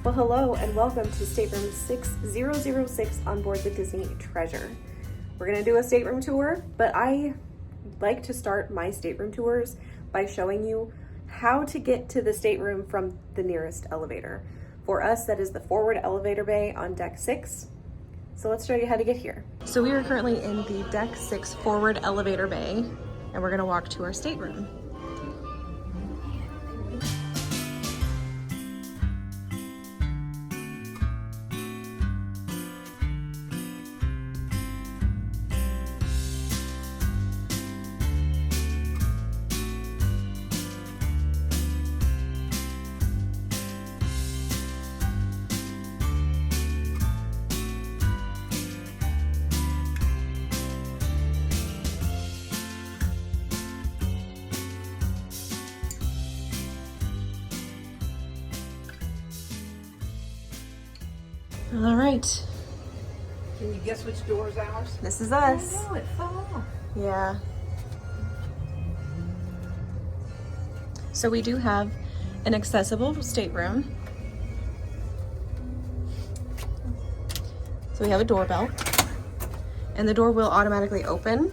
Well, hello and welcome to Stateroom 6006 on board the Disney Treasure. We're going to do a stateroom tour, but I like to start my stateroom tours by showing you how to get to the stateroom from the nearest elevator. For us, that is the forward elevator bay on deck 6. So let's show you how to get here. So we are currently in the deck 6 forward elevator bay, and we're going to walk to our stateroom. All right. Can you guess which door is ours? This is us. Oh, it fell off. Yeah. So we do have an accessible stateroom. So we have a doorbell, and the door will automatically open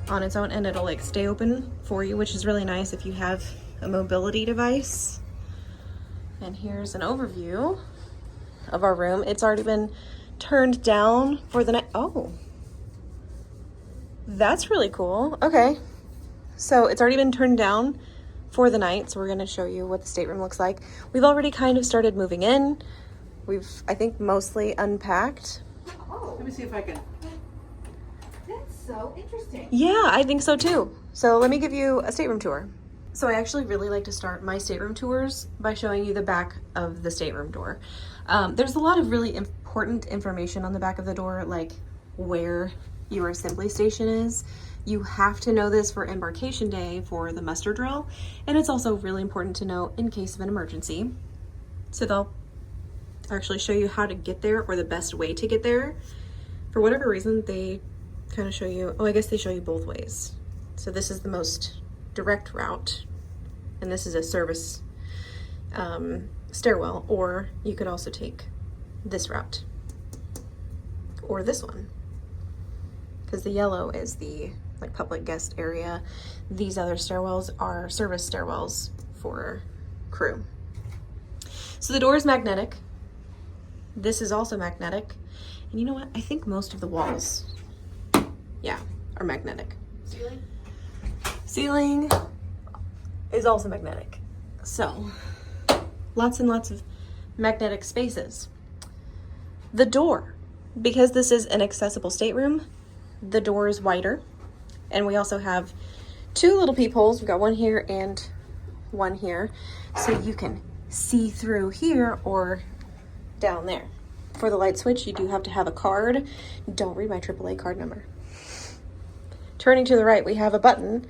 on its own, and it'll like stay open for you, which is really nice if you have a mobility device. And here's an overview of our room. It's already been turned down for the night. Oh, that's really cool. Okay, so it's already been turned down for the night, so we're going to show you what the stateroom looks like. We've already kind of started moving in. We've, I think, mostly unpacked. Oh, let me see if I can. That's so interesting. Yeah, I think so too. So let me give you a stateroom tour. So I actually really like to start my stateroom tours by showing you the back of the stateroom door. There's a lot of really important information on the back of the door, like where your assembly station is. You have to know this for embarkation day for the muster drill, and it's also really important to know in case of an emergency. So they'll actually show you how to get there, or the best way to get there. For whatever reason, they kind of show you, oh, I guess they show you both ways. So this is the most direct route, and this is a service stairwell, or you could also take this route or this one, because the yellow is the like public guest area. These other stairwells are service stairwells for crew. So the door is magnetic. This is also magnetic, and you know what, I think most of the walls, yeah, are magnetic. Ceiling is also magnetic. So lots and lots of magnetic spaces. The door, because this is an accessible stateroom, the door is wider, and we also have two little peepholes. We've got one here and one here, so you can see through here or down there. For the light switch, you do have to have a card. Don't read my AAA card number. Turning to the right, we have a button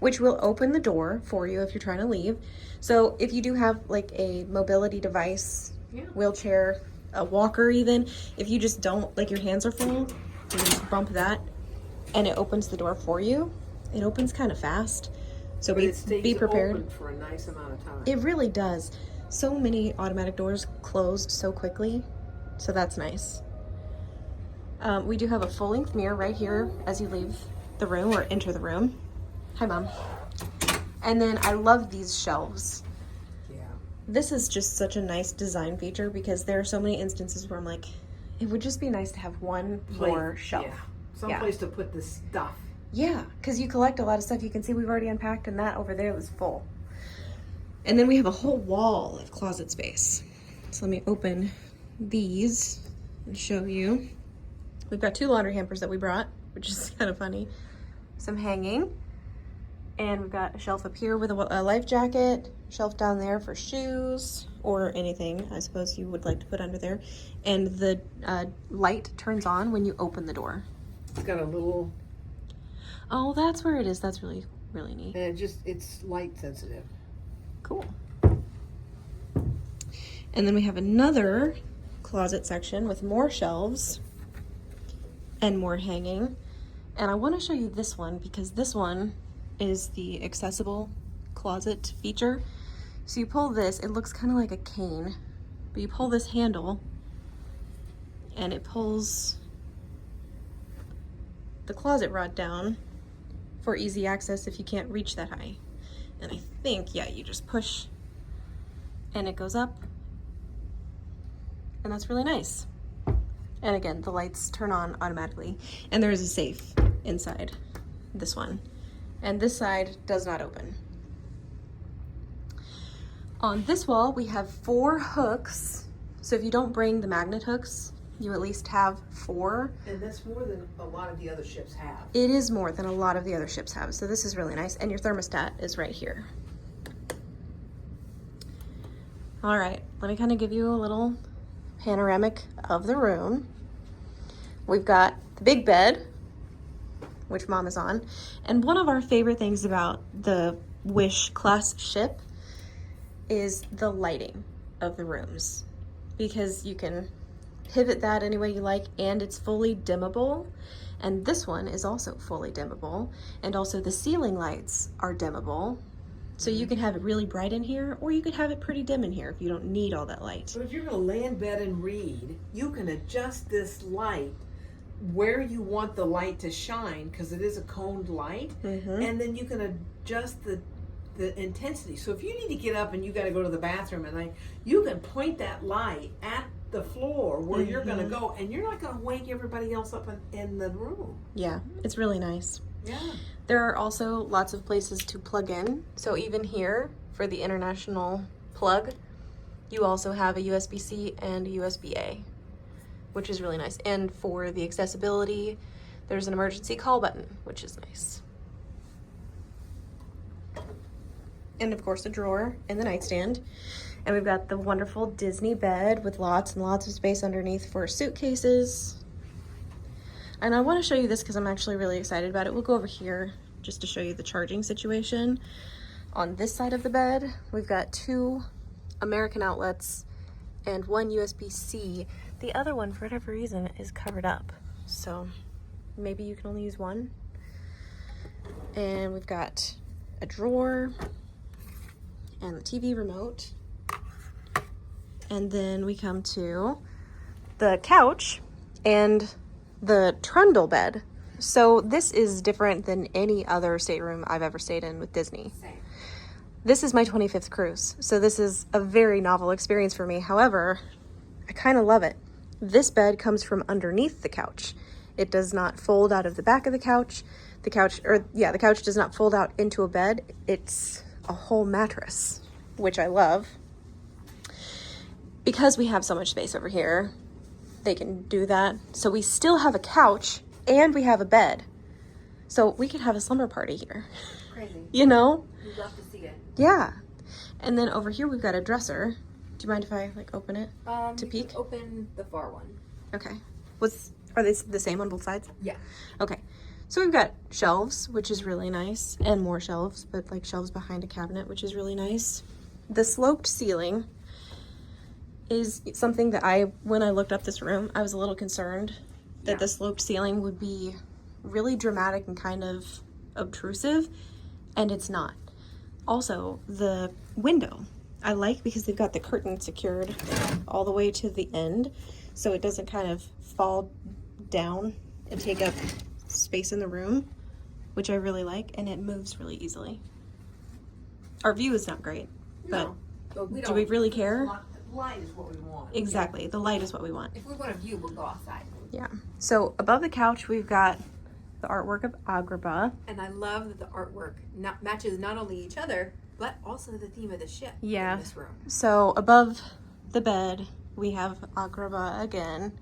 which will open the door for you if you're trying to leave. So if you do have like a mobility device, wheelchair, a walker even, if you just don't, like your hands are full, you just bump that and it opens the door for you. It opens kind of fast, so be prepared. Open for a nice amount of time. It really does. So many automatic doors close so quickly, so that's nice. We do have a full-length mirror right here as you leave the room or enter the room. Hi, Mom. And then I love these shelves. Yeah. This is just such a nice design feature, because there are so many instances where I'm like, it would just be nice to have one more shelf. Yeah. Someplace to put the stuff. Yeah, because you collect a lot of stuff. You can see we've already unpacked, and that over there was full. And then we have a whole wall of closet space. So let me open these and show you. We've got two laundry hampers that we brought, which is kind of funny. Some hanging. And we've got a shelf up here with a life jacket, shelf down there for shoes or anything I suppose you would like to put under there. And the light turns on when you open the door. It's got a little... Oh, that's where it is. That's really, really neat. And it's light sensitive. Cool. And then we have another closet section with more shelves and more hanging. And I want to show you this one, because this one is the accessible closet feature. So you pull this, it looks kind of like a cane, but you pull this handle and it pulls the closet rod down for easy access if you can't reach that high. And I think, yeah, you just push and it goes up, and that's really nice. And again, the lights turn on automatically, and there is a safe inside this one, and this side does not open. On this wall, we have 4 hooks, so if you don't bring the magnet hooks, you at least have 4. And that's more than a lot of the other ships have. It is more than a lot of the other ships have, so this is really nice. And your thermostat is right here. All right, let me kind of give you a little panoramic of the room. We've got the big bed, which Mom is on. And one of our favorite things about the Wish class ship is the lighting of the rooms, because you can pivot that any way you like, and it's fully dimmable. And this one is also fully dimmable, and also the ceiling lights are dimmable, so you can have it really bright in here, or you could have it pretty dim in here if you don't need all that light. So if you're going to lay in bed and read, you can adjust this light where you want the light to shine, because it is a coned light, and then you can adjust the intensity. So if you need to get up and you got to go to the bathroom at night, you can point that light at the floor where you're going to go, and you're not going to wake everybody else up in the room. Yeah, it's really nice. Yeah. There are also lots of places to plug in. So even here for the international plug, you also have a USB-C and a USB-A, which is really nice. And for the accessibility, there's an emergency call button, which is nice. And of course a drawer and the nightstand. And we've got the wonderful Disney bed with lots and lots of space underneath for suitcases. And I want to show you this because I'm actually really excited about it. We'll go over here just to show you the charging situation. On this side of the bed, we've got 2 American outlets and 1 USB-C. The other one, for whatever reason, is covered up. So maybe you can only use 1. And we've got a drawer and the TV remote. And then we come to the couch and the trundle bed. So this is different than any other stateroom I've ever stayed in with Disney. Same. This is my 25th cruise, so this is a very novel experience for me. However, I kind of love it. This bed comes from underneath the couch. It does not fold out of the back of the couch. The couch does not fold out into a bed. It's a whole mattress, which I love. Because we have so much space over here, they can do that. So we still have a couch and we have a bed. So we could have a slumber party here. Crazy. You know? We'd love to see it. Yeah. And then over here we've got a dresser. Do you mind if I open it to peek? Open the far one. Okay. Are they the same on both sides? Yeah. Okay. So we've got shelves, which is really nice, and more shelves, but shelves behind a cabinet, which is really nice. The sloped ceiling is something that when I looked up this room, I was a little concerned that the sloped ceiling would be really dramatic and kind of obtrusive, and it's not. Also, the window I like because they've got the curtain secured all the way to the end, so it doesn't kind of fall down and take up space in the room, which I really like, and it moves really easily. Our view is not great, but do we really care? Light is what we want. Exactly, the light is what we want. If we want a view, we'll go outside. Yeah. So above the couch, we've got the artwork of Agrabah. And I love that the artwork matches not only each other, but also the theme of the ship in this room. So above the bed, we have Agrabah again.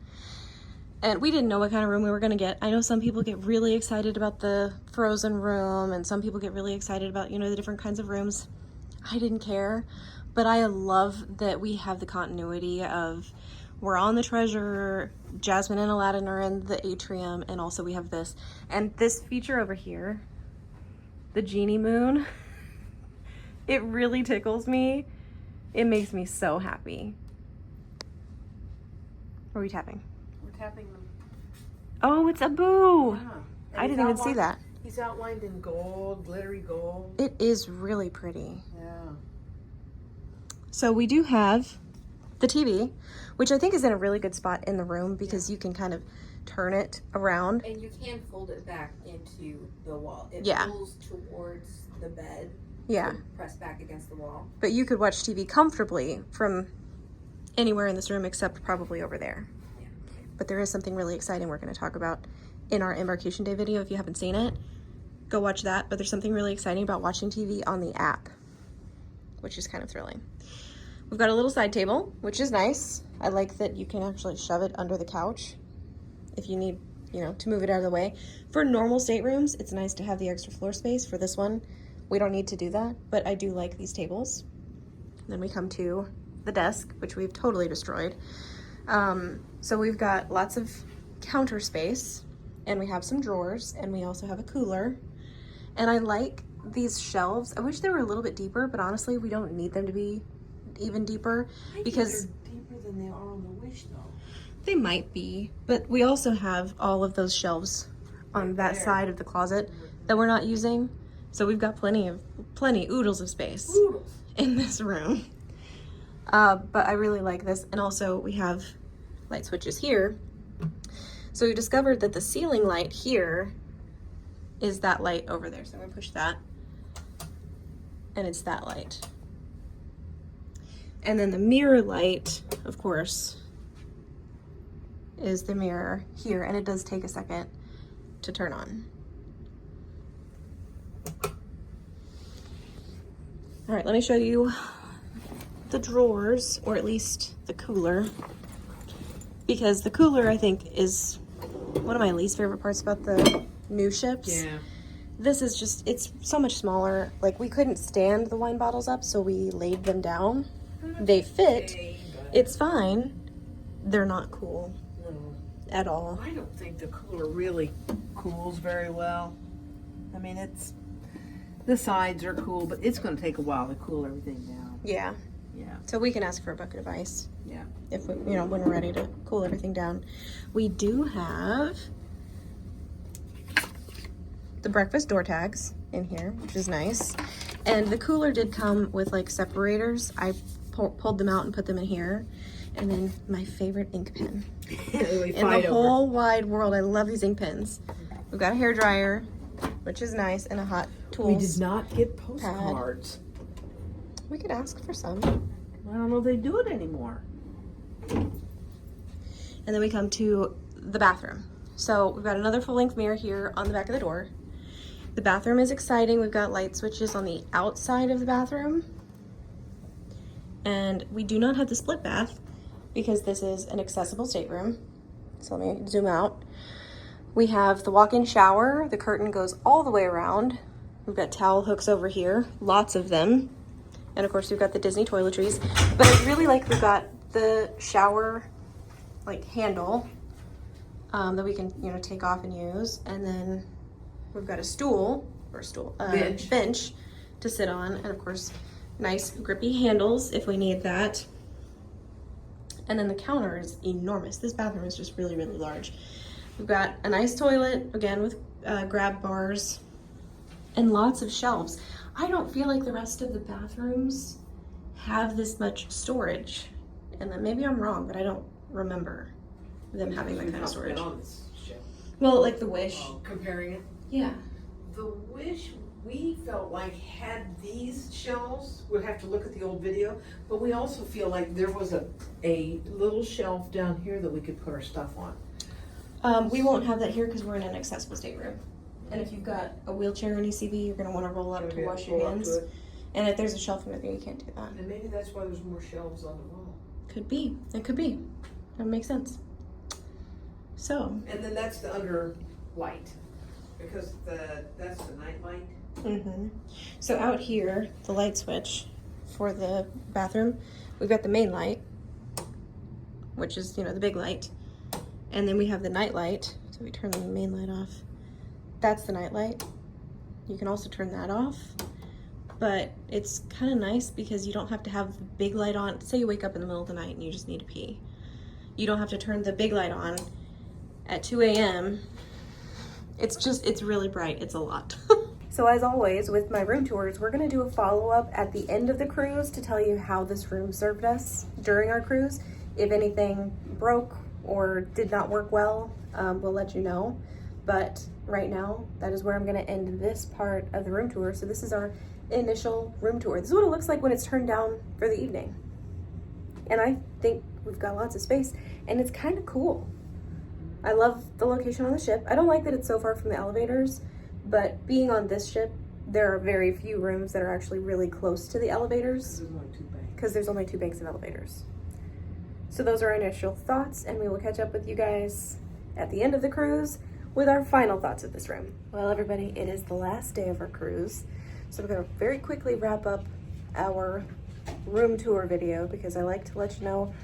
And we didn't know what kind of room we were going to get. I know some people get really excited about the frozen room, and some people get really excited about, the different kinds of rooms. I didn't care, but I love that we have the continuity of we're on the Treasure, Jasmine and Aladdin are in the atrium, and also we have this. And this feature over here, the genie moon, it really tickles me. It makes me so happy. What are we tapping? We're tapping them. Oh, it's Abu. Yeah. I didn't even see that. He's outlined in gold, glittery gold. It is really pretty. Yeah. So we do have the TV, which I think is in a really good spot in the room because you can kind of turn it around. And you can fold it back into the wall. It pulls towards the bed. Yeah. Press back against the wall. But you could watch TV comfortably from anywhere in this room except probably over there. Yeah. But there is something really exciting we're going to talk about in our Embarkation Day video. If you haven't seen it, go watch that. But there's something really exciting about watching TV on the app, which is kind of thrilling. We've got a little side table, which is nice. I like that you can actually shove it under the couch if you need, you know, to move it out of the way. For normal staterooms, it's nice to have the extra floor space. For this one, we don't need to do that, but I do like these tables. Then we come to the desk, which we've totally destroyed. So we've got lots of counter space, and we have some drawers, and we also have a cooler. And I like these shelves. I wish they were a little bit deeper, but honestly, we don't need them to be even deeper because they're deeper than they are on the Wish, though. they might be, but we also have all of those shelves on that side of the closet that we're not using. So we've got plenty oodles of space in this room. But I really like this. And also we have light switches here. So we discovered that the ceiling light here is that light over there. So I'm gonna push that. And it's that light. And then the mirror light, of course, is the mirror here. And it does take a second to turn on. All right, let me show you the drawers, or at least the cooler, because the cooler, I think, is one of my least favorite parts about the new ships. Yeah. This is just, it's so much smaller. Like, we couldn't stand the wine bottles up, so we laid them down. They fit. It's fine. They're not cool at all. I don't think the cooler really cools very well. I mean, the sides are cool, but it's going to take a while to cool everything down. Yeah. Yeah. So we can ask for a bucket of ice. Yeah. If we, you know, when we're ready to cool everything down. We do have the breakfast door tags in here, which is nice. And the cooler did come with like separators. I pulled them out and put them in here. And then my favorite ink pen in the whole wide world. I love these ink pens. We've got a hair dryer, which is nice, and a hot tools. We did not get postcards. We could ask for some. I don't know if they do it anymore. And then we come to the bathroom. So we've got another full-length mirror here on the back of the door. The bathroom is exciting. We've got light switches on the outside of the bathroom. And we do not have the split bath because this is an accessible stateroom. So let me zoom out. We have the walk-in shower. The curtain goes all the way around. We've got towel hooks over here, lots of them. And of course we've got the Disney toiletries. But I really like we've got the shower like handle that we can, you know, take off and use. And then we've got a bench to sit on. And of course, nice grippy handles if we need that. And then the counter is enormous. This bathroom is just really, really large. We've got a nice toilet, again, with grab bars and lots of shelves. I don't feel like the rest of the bathrooms have this much storage. And then maybe I'm wrong, but I don't remember them having that kind of storage. On this show. Well, like the Wish. Comparing it. Yeah. The Wish, we felt like had these shelves, we'd have to look at the old video, but we also feel like there was a little shelf down here that we could put our stuff on. We won't have that here because we're in an accessible stateroom. And if you've got a wheelchair or an ECV, you're going to want to roll up to wash your hands. And if there's a shelf in there, you can't do that. And maybe that's why there's more shelves on the wall. Could be. It could be. That makes sense. So. And then that's the under light, because that's the night light. Mm-hmm. So out here, the light switch for the bathroom, we've got the main light, which is, you know, the big light. And then we have the night light. So we turn the main light off. That's the night light. You can also turn that off. But it's kind of nice because you don't have to have the big light on. Say you wake up in the middle of the night and you just need to pee. You don't have to turn the big light on at 2 a.m. It's really bright. It's a lot. So as always with my room tours, we're going to do a follow-up at the end of the cruise to tell you how this room served us during our cruise. If anything broke or did not work well, we'll let you know. But right now, that is where I'm going to end this part of the room tour. So this is our initial room tour. This is what it looks like when it's turned down for the evening. And I think we've got lots of space, and it's kind of cool. I love the location on the ship. I don't like that it's so far from the elevators, but being on this ship, there are very few rooms that are actually really close to the elevators because there's only 2 banks of elevators. So those are our initial thoughts, and we will catch up with you guys at the end of the cruise with our final thoughts of this room. Well, everybody, it is the last day of our cruise, so we're going to very quickly wrap up our room tour video because I like to let you know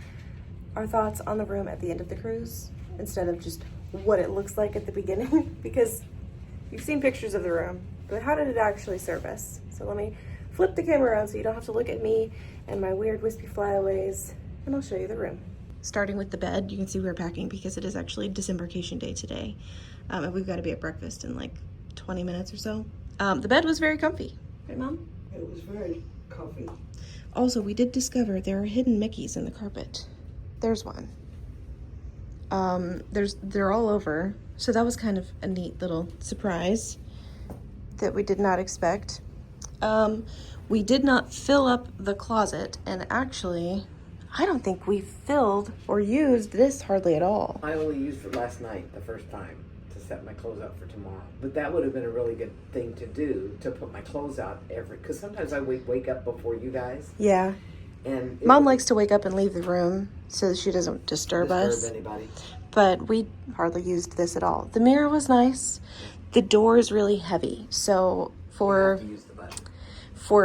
our thoughts on the room at the end of the cruise instead of just what it looks like at the beginning because you've seen pictures of the room, but how did it actually serve us? So let me flip the camera around so you don't have to look at me and my weird wispy flyaways, and I'll show you the room. Starting with the bed, you can see we're packing because it is actually disembarkation day today. And we've got to be at breakfast in like 20 minutes or so. The bed was very comfy. Right, Mom? It was very comfy. Also, we did discover there are hidden Mickeys in the carpet. There's one. They're all over. So that was kind of a neat little surprise that we did not expect. We did not fill up the closet, and actually, I don't think we filled or used this hardly at all. I only used it last night, the first time, to set my clothes out for tomorrow. But that would have been a really good thing to do, to put my clothes out because sometimes I wake up before you guys. Yeah. And Mom likes to wake up and leave the room so that she doesn't disturb us. Anybody. But we hardly used this at all. The mirror was nice. The door is really heavy. So for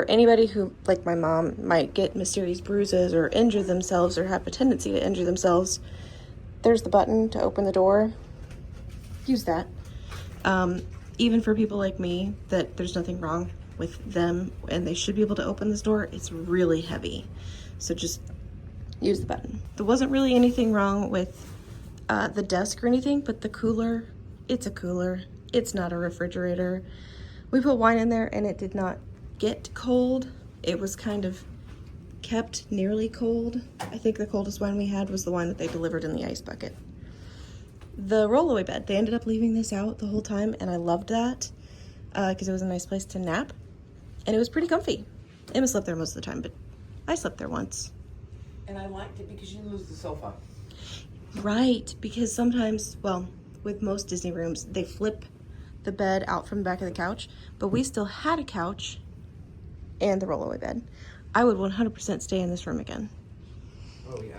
anybody who, like my mom, might get mysterious bruises or injure themselves or have a tendency to injure themselves, there's the button to open the door. Use that. Even for people like me, that there's nothing wrong with them and they should be able to open this door, it's really heavy. So just use the button. There wasn't really anything wrong with the desk or anything, but the cooler, it's a cooler. It's not a refrigerator. We put wine in there and it did not get cold. It was kind of kept nearly cold. I think the coldest wine we had was the wine that they delivered in the ice bucket. The rollaway bed, they ended up leaving this out the whole time, and I loved that because it was a nice place to nap, and it was pretty comfy. Emma slept there most of the time, but I slept there once. And I liked it because you didn't lose the sofa. Right, because sometimes, well, with most Disney rooms, they flip the bed out from the back of the couch, but we still had a couch and the rollaway bed. I would 100% stay in this room again. Oh, yeah.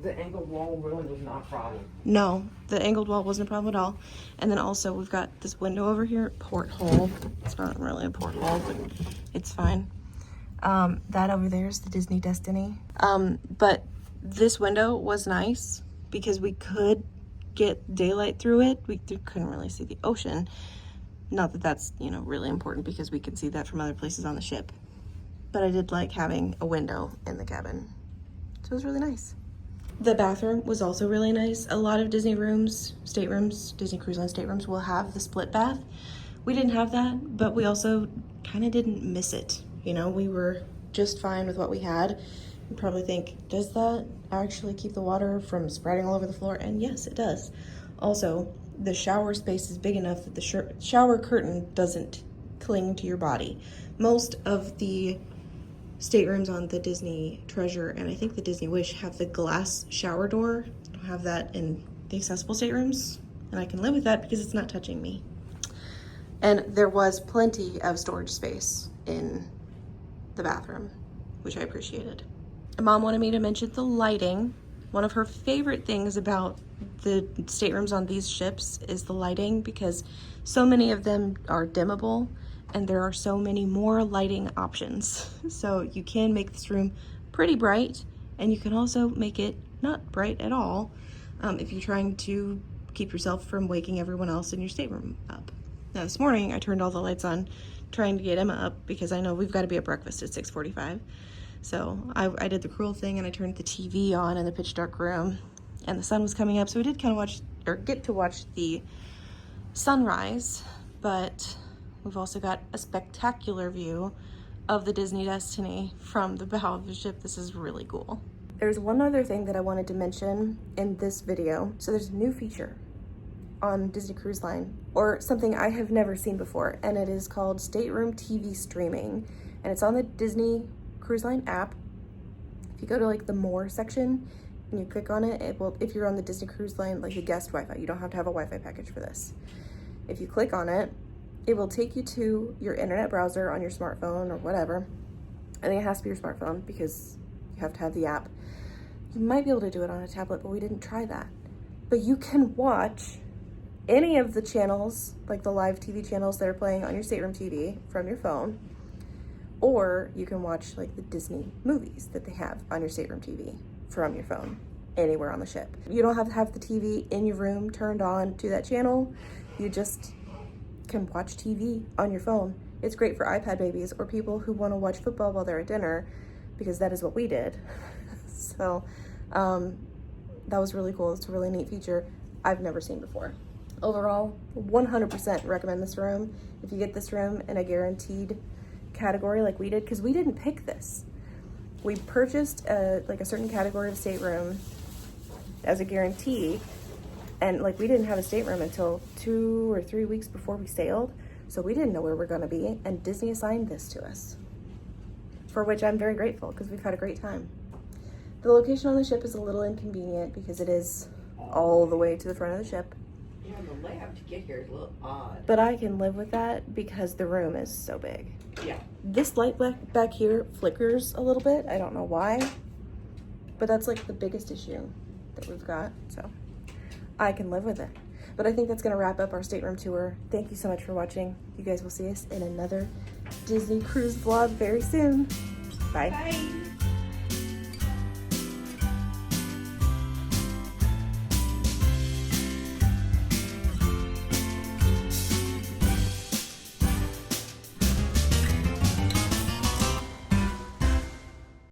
The angled wall really was not a problem. No, the angled wall wasn't a problem at all. And then also we've got this window over here, porthole. It's not really a porthole, but it's fine. That over there is the Disney Destiny. But this window was nice because we could get daylight through it. We couldn't really see the ocean. Not that that's, really important because we can see that from other places on the ship. But I did like having a window in the cabin. So it was really nice. The bathroom was also really nice. A lot of Disney rooms, staterooms, Disney Cruise Line staterooms will have the split bath. We didn't have that, but we also kind of didn't miss it. We were just fine with what we had. You probably think, does that actually keep the water from spreading all over the floor? And yes, it does. Also, the shower space is big enough that the shower curtain doesn't cling to your body. Most of the staterooms on the Disney Treasure and I think the Disney Wish have the glass shower door. I don't have that in the accessible staterooms, and I can live with that because it's not touching me. And there was plenty of storage space in the bathroom, which I appreciated. Mom wanted me to mention the lighting. One of her favorite things about the staterooms on these ships is the lighting because so many of them are dimmable and there are so many more lighting options. So you can make this room pretty bright and you can also make it not bright at all if you're trying to keep yourself from waking everyone else in your stateroom up. Now this morning I turned all the lights on trying to get Emma up because I know we've got to be at breakfast at 6:45. So I did the cruel thing and I turned the TV on in the pitch dark room and the sun was coming up. So we did kind of get to watch the sunrise, but We've also got a spectacular view of the Disney Destiny from the bow of the ship. This is really cool. There's one other thing that I wanted to mention in this video. So there's a new feature on Disney Cruise Line, or something I have never seen before, and it is called Stateroom TV streaming, and it's on the Disney Cruise Line app. If you go to like the More section and you click on it, it will, if you're on the Disney Cruise Line, like the guest Wi-Fi, you don't have to have a Wi-Fi package for this. If you click on it, it will take you to your internet browser on your smartphone or whatever. I think it has to be your smartphone because you have to have the app. You might be able to do it on a tablet, but we didn't try that. But you can watch any of the channels, like the live TV channels that are playing on your Stateroom TV from your phone, or you can watch like the Disney movies that they have on your Stateroom TV from your phone anywhere on the ship. You don't have to have the TV in your room turned on to that channel. You just can watch TV on your phone. It's great for iPad babies or people who want to watch football while they're at dinner, because that is what we did. So that was really cool. It's a really neat feature I've never seen before. Overall, 100% recommend this room. If you get this room in a guaranteed category like we did, because we didn't pick this. We purchased a certain category of stateroom as a guarantee, and like we didn't have a stateroom until 2 or 3 weeks before we sailed, so we didn't know where we were going to be, and Disney assigned this to us, for which I'm very grateful because we've had a great time. The location on the ship is a little inconvenient because it is all the way to the front of the ship. Yeah, the layout to get here is a little odd. But I can live with that because the room is so big. Yeah. This light back here flickers a little bit. I don't know why, but that's like the biggest issue that we've got. So I can live with it. But I think that's going to wrap up our stateroom tour. Thank you so much for watching. You guys will see us in another Disney cruise vlog very soon. Bye. Bye.